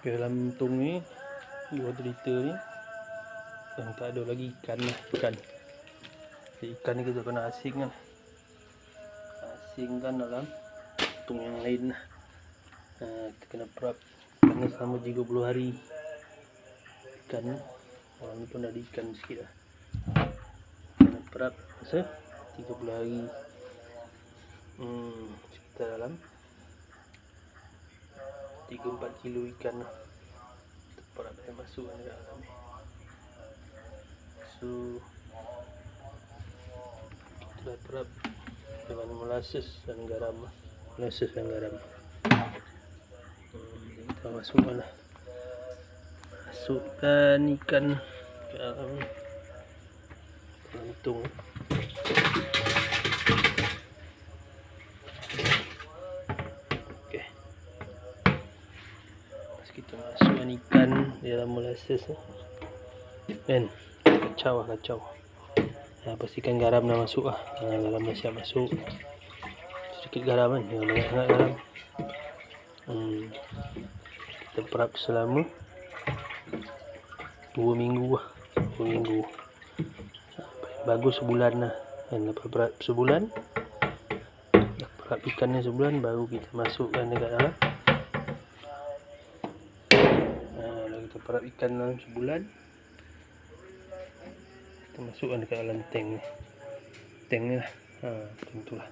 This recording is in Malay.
Okay, dalam tong ni 2 liter ni yang tak ada lagi ikan lah. Ikan ni kita kena asingkan dalam tong yang lain lah. Kita kena perap kerana selama 30 hari ikan ni. Orang ni pun ada ikan sikit lah. Kena perap masa 30 hari. Sekitar dalam 3-4 kilo ikan lah. Kita perap, kita masukkan ke dalam ni. So kita dah perap dengan molasses dan garam. Kita masukkan lah. Masukkan ikan ke dalam tong. Kita masukkan ikan di dalam molasses kan, kacau. Pastikan garam dah masuk lah. Garam dah siap masuk. Sedikit garam kan, jangan banyak sangat garam. Kita perap selama 2 minggu lah. 2 minggu bagus sebulan lah kan. Lepas perap sebulan, perap ikan ni sebulan, baru kita masukkan dekat dalam. Kita perap ikan dalam sebulan, kita masukkan dekat dalam tank ni lah. Macam tu lah.